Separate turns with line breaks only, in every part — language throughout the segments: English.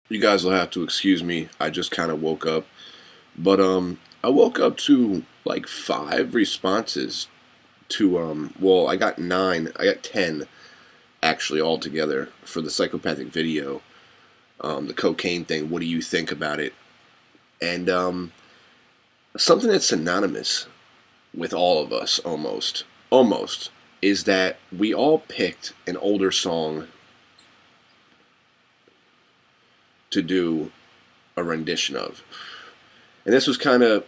You guys will have to excuse me. I just kind of woke up. But I woke up to like 5 responses to well, I got 9. I got 10 actually altogether for the psychopathic video. The cocaine thing. What do you think about it? And something that's synonymous with all of us almost is that we all picked an older song to do a rendition of. And this was kind of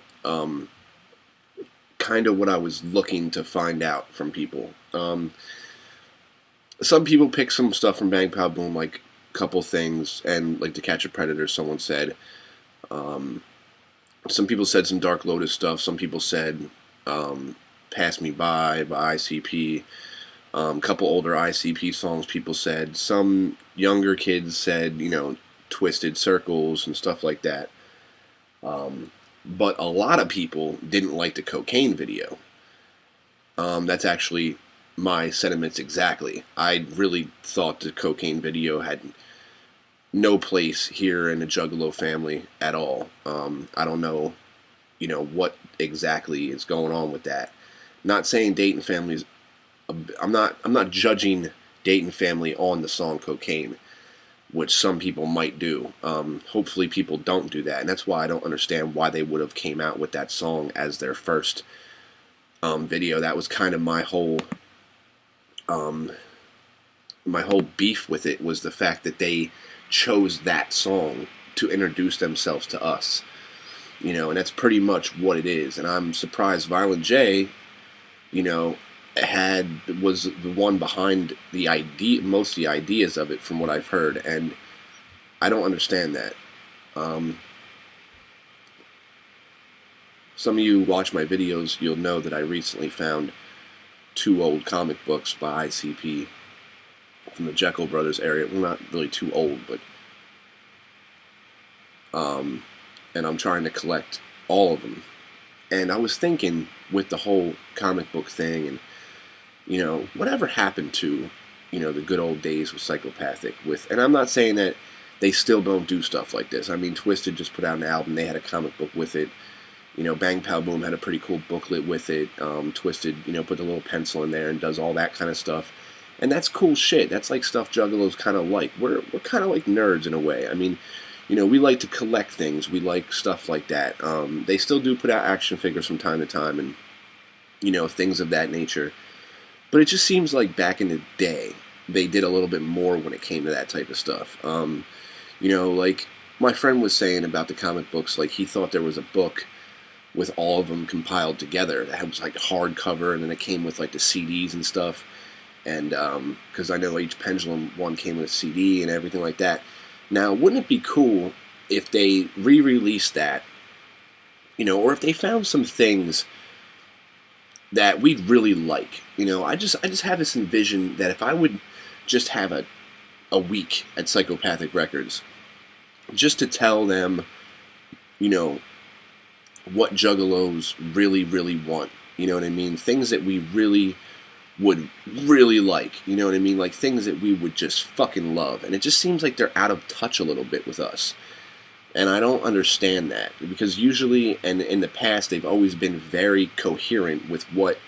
what I was looking to find out from people. Some people pick some stuff from Bang Pow Boom, like a couple things, and like To Catch a Predator. Someone said. Um, some people said some Dark Lotus stuff. Some people said "Pass Me by ICP. Couple older ICP songs. People said some younger kids said Twisted Circles and stuff like that. But a lot of people didn't like the cocaine video. That's actually my sentiments exactly. I really thought the cocaine video had no place here in the Juggalo family at all. I don't know, what exactly is going on with that. Not saying Dayton families. I'm not judging Dayton family on the song Cocaine, which some people might do. Hopefully people don't do that, and that's why I don't understand why they would have came out with that song as their first video. That was kind of um, my whole beef with it was the fact that they chose that song to introduce themselves to us. And that's pretty much what it is. And I'm surprised Violent J, you know, was the one behind the idea, most of the ideas of it, from what I've heard, and I don't understand that. Some of you watch my videos, you'll know that I recently found 2 old comic books by ICP from the Jekyll Brothers area. Well, not really too old, but and I'm trying to collect all of them. And I was thinking, with the whole comic book thing, and whatever happened to the good old days with Psychopathic, and I'm not saying that they still don't do stuff like this. I mean, Twisted just put out an album, they had a comic book with it. Bang Pow Boom had a pretty cool booklet with it. Twisted, put the little pencil in there and does all that kind of stuff. And that's cool shit. That's like stuff Juggalos kind of like. We're kind of like nerds in a way. I mean, we like to collect things. We like stuff like that. They still do put out action figures from time to time and, things of that nature. But it just seems like back in the day, they did a little bit more when it came to that type of stuff. Like my friend was saying about the comic books, like he thought there was a book with all of them compiled together that was like hardcover, and then it came with like the CDs and stuff. And because I know each Pendulum one came with a CD and everything like that. Now, wouldn't it be cool if they re-released that, or if they found some things that we'd really like? I just have this envision that if I would just have a week at Psychopathic Records, just to tell them, what Juggalos really, really want. You know what I mean? Things that we really would really like. You know what I mean? Like things that we would just fucking love. And it just seems like they're out of touch a little bit with us. And I don't understand that, because usually, and in the past, they've always been very coherent with what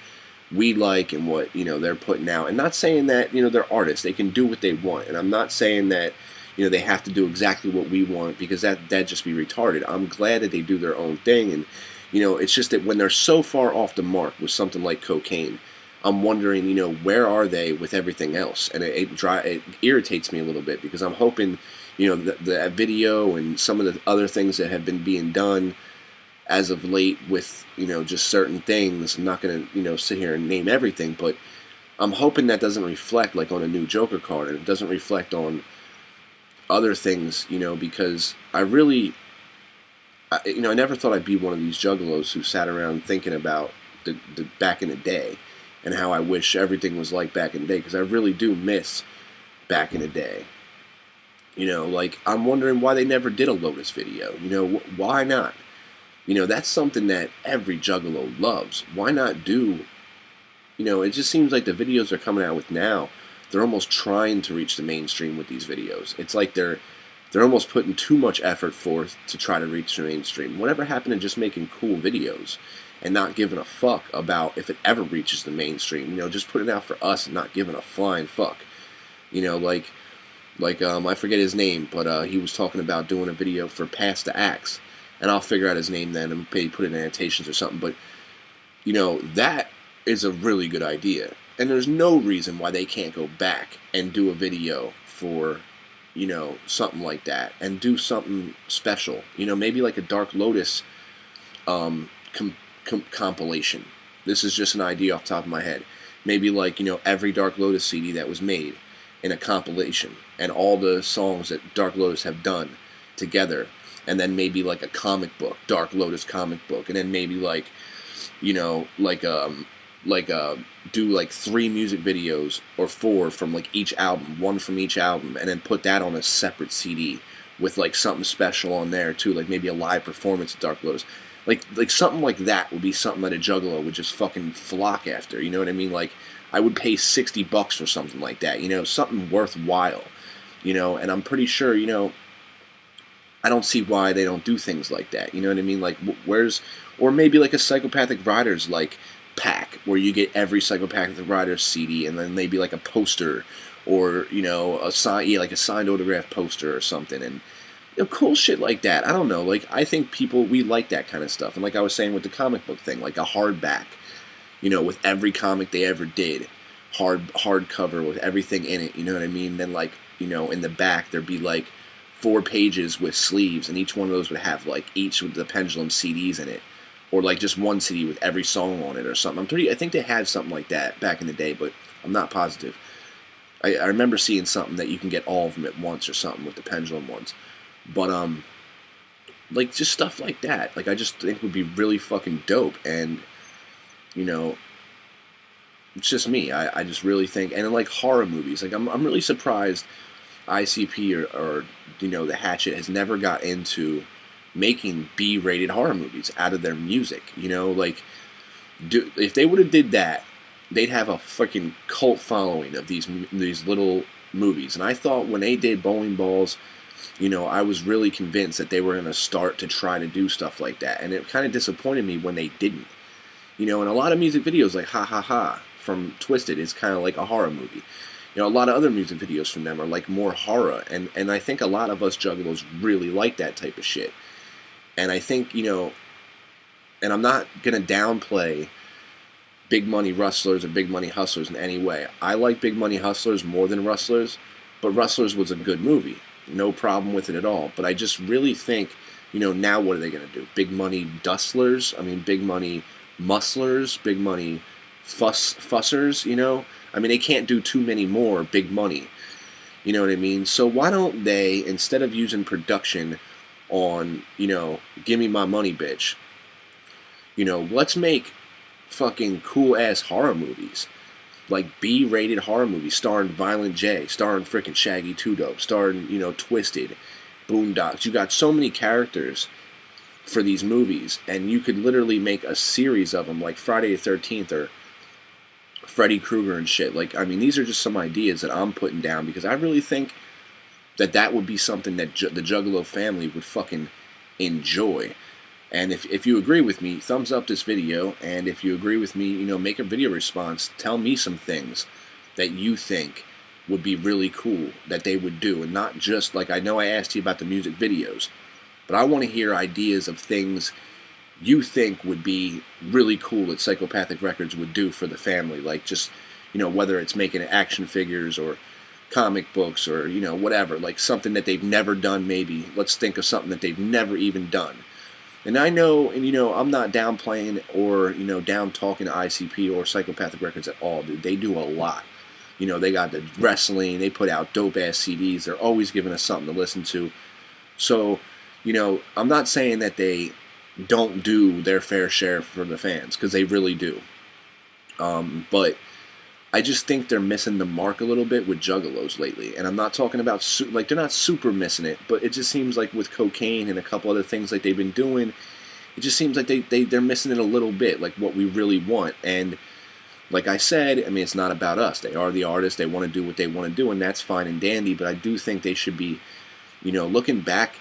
we like and what, they're putting out. And not saying that, they're artists. They can do what they want. And I'm not saying that, they have to do exactly what we want, because that'd just be retarded. I'm glad that they do their own thing. And, it's just that when they're so far off the mark with something like Cocaine, I'm wondering, where are they with everything else? And it irritates me a little bit, because I'm hoping, the video and some of the other things that have been being done as of late with, just certain things. I'm not going to, sit here and name everything, but I'm hoping that doesn't reflect like on a new Joker card, and it doesn't reflect on other things, because I never thought I'd be one of these Juggalos who sat around thinking about the back in the day, and how I wish everything was like back in the day, because I really do miss back in the day. Like, I'm wondering why they never did a Lotus video. Why not? That's something that every Juggalo loves. Why not do, it just seems like the videos they're coming out with now, they're almost trying to reach the mainstream with these videos. It's like they're they're almost putting too much effort forth to try to reach the mainstream. Whatever happened to just making cool videos and not giving a fuck about if it ever reaches the mainstream? You know, just putting it out for us and not giving a flying fuck. You know, I forget his name, but he was talking about doing a video for Pass the Axe, and I'll figure out his name then and maybe put it in annotations or something. But you know, that is a really good idea, and there's no reason why they can't go back and do a video for, you know, something like that and do something special. You know, maybe like a Dark Lotus compilation. This is just an idea off the top of my head. Maybe like, you know, every Dark Lotus CD that was made in a compilation, and all the songs that Dark Lotus have done together, and then maybe like a comic book, Dark Lotus comic book, and then maybe like, you know, do like 3 music videos or 4 from like each album, 1 from each album, and then put that on a separate CD with like something special on there too, like maybe a live performance of Dark Lotus. Like something like that would be something that a Juggalo would just fucking flock after, you know what I mean? Like, I would pay $60 for something like that, you know, something worthwhile, you know, and I'm pretty sure, you know, I don't see why they don't do things like that, you know what I mean? Like, or maybe like a Psychopathic Riders, like, pack, where you get every Psychopathic Riders CD, and then maybe like a poster, or, you know, like a signed autograph poster or something, and, you know, cool shit like that. I don't know, like, I think we like that kind of stuff, and like I was saying with the comic book thing, like a hardback, you know, with every comic they ever did, hardcover with everything in it, you know what I mean? Then, like, you know, in the back there'd be like 4 pages with sleeves, and each one of those would have like each with the Pendulum CDs in it, or like just one CD with every song on it or something. I think they had something like that back in the day, but I'm not positive. I remember seeing something that you can get all of them at once or something with the Pendulum ones, but like just stuff like that, like I just think would be really fucking dope. And you know, it's just me. I just really think, and like horror movies, like I'm really surprised ICP or you know, the Hatchet has never got into making B-rated horror movies out of their music. You know, like, if they would have did that, they'd have a fucking cult following of these little movies. And I thought when they did Bowling Balls, you know, I was really convinced that they were going to start to try to do stuff like that, and it kind of disappointed me when they didn't. You know, and a lot of music videos like Ha Ha Ha from Twisted is kind of like a horror movie. You know, a lot of other music videos from them are like more horror, and I think a lot of us Juggalos really like that type of shit. And I think, you know, and I'm not going to downplay Big Money Rustlers or Big Money Hustlers in any way. I like Big Money Hustlers more than Rustlers, but Rustlers was a good movie. No problem with it at all. But I just really think, you know, now what are they going to do? Big Money Dustlers? I mean, Big Money Mustlers? Big Money Fussers, you know? I mean, they can't do too many more Big Money. You know what I mean? So why don't they, instead of using production on, you know, give me my money, bitch, you know, let's make fucking cool-ass horror movies. Like B-rated horror movies starring Violent J, starring frickin' Shaggy 2 Dope, starring, you know, Twisted, Boondocks. You got so many characters for these movies, and you could literally make a series of them, like Friday the 13th or Freddy Krueger and shit. Like, I mean, these are just some ideas that I'm putting down, because I really think that would be something that the Juggalo family would fucking enjoy. And if you agree with me, thumbs up this video, and if you agree with me, you know, make a video response. Tell me some things that you think would be really cool that they would do, and not just, like, I know I asked you about the music videos, but I want to hear ideas of things you think would be really cool that Psychopathic Records would do for the family. Like, just, you know, whether it's making action figures or comic books or, you know, whatever, like something that they've never done. Maybe let's think of something that they've never even done. And I know, and you know, I'm not downplaying or, you know, down talking to ICP or Psychopathic Records at all, dude. They do a lot. You know, they got the wrestling, they put out dope-ass CDs, they're always giving us something to listen to. So, you know, I'm not saying that they don't do their fair share for the fans, because they really do. But I just think they're missing the mark a little bit with Juggalos lately. And I'm not talking about, like, they're not super missing it, but it just seems like with cocaine and a couple other things like they've been doing, it just seems like they're missing it a little bit, like what we really want. And like I said, I mean, it's not about us. They are the artists. They want to do what they want to do, and that's fine and dandy. But I do think they should be looking back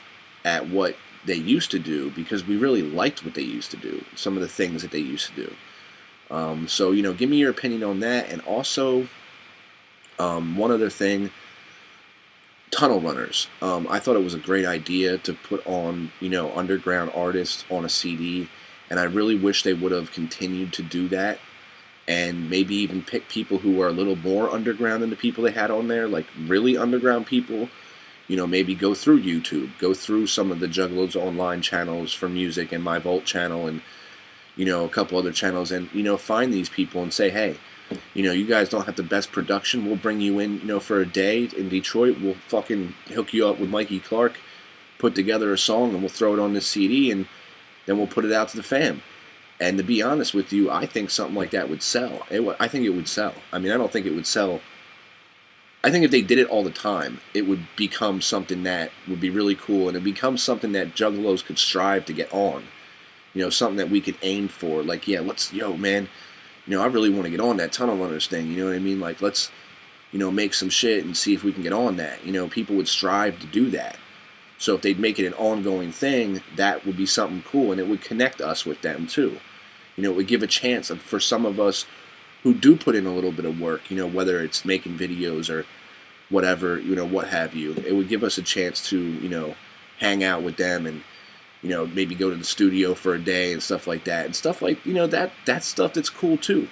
at what they used to do, because we really liked what they used to do, some of the things that they used to do. So, give me your opinion on that. And also, one other thing, tunnel runners. I thought it was a great idea to put on, underground artists on a CD, and I really wish they would have continued to do that, and maybe even pick people who are a little more underground than the people they had on there, like really underground people. Maybe go through YouTube, go through some of the Juggalos Online channels for music and my Vault channel, and a couple other channels, and find these people and say, hey, you guys don't have the best production. We'll bring you in, for a day in Detroit. We'll fucking hook you up with Mikey Clark, put together a song, and we'll throw it on this CD, and then we'll put it out to the fam. And to be honest with you, I think something like that would sell. I think it would sell. I mean, I don't think it would sell. I think if they did it all the time, it would become something that would be really cool, and it becomes something that Juggalos could strive to get on. Something that we could aim for. Like, yeah, man, I really want to get on that tunnel runners thing. You know what I mean? Like, let's, make some shit and see if we can get on that. People would strive to do that. So if they'd make it an ongoing thing, that would be something cool, and it would connect us with them too. It would give a chance for some of us who do put in a little bit of work, whether it's making videos or whatever, what have you. It would give us a chance to, hang out with them and, maybe go to the studio for a day and stuff like that. And stuff like, that's stuff that's cool too.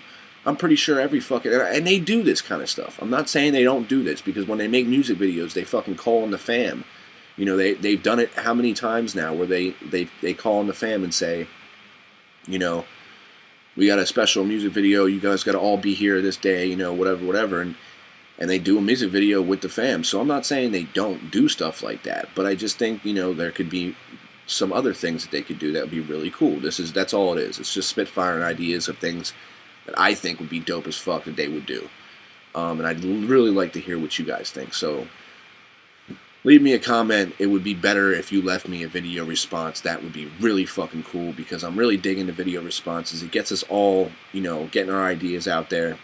I'm pretty sure every fucking, and they do this kind of stuff. I'm not saying they don't do this, because when they make music videos, they fucking call in the fam. They've done it how many times now, where they call in the fam and say, we got a special music video, you guys got to all be here this day, whatever, and they do a music video with the fam. So I'm not saying they don't do stuff like that, but I just think, there could be some other things that they could do that would be really cool. That's all it is. It's just spitfiring ideas of things that I think would be dope as fuck that they would do. And I'd really like to hear what you guys think. So leave me a comment. It would be better if you left me a video response. That would be really fucking cool, because I'm really digging the video responses. It gets us all, getting our ideas out there.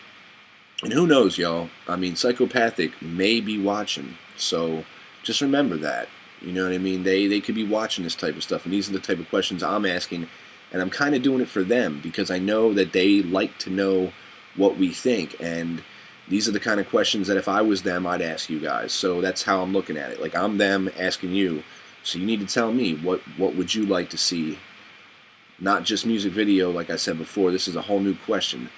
And who knows, y'all? I mean, Psychopathic may be watching. So just remember that. You know what I mean? They could be watching this type of stuff. And these are the type of questions I'm asking. And I'm kind of doing it for them, because I know that they like to know what we think. And these are the kind of questions that if I was them, I'd ask you guys. So that's how I'm looking at it. Like, I'm them asking you. So you need to tell me, what would you like to see? Not just music video, like I said before. This is a whole new question.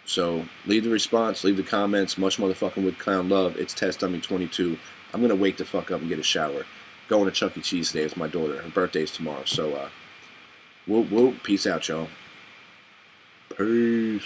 So leave the response, leave the comments. Much motherfucking with clown love. It's Test Dummy 22. I'm going to wake the fuck up and get a shower. Going to Chuck E. Cheese today with my daughter. Her birthday's tomorrow. So, whoop, whoop. Peace out, y'all. Peace.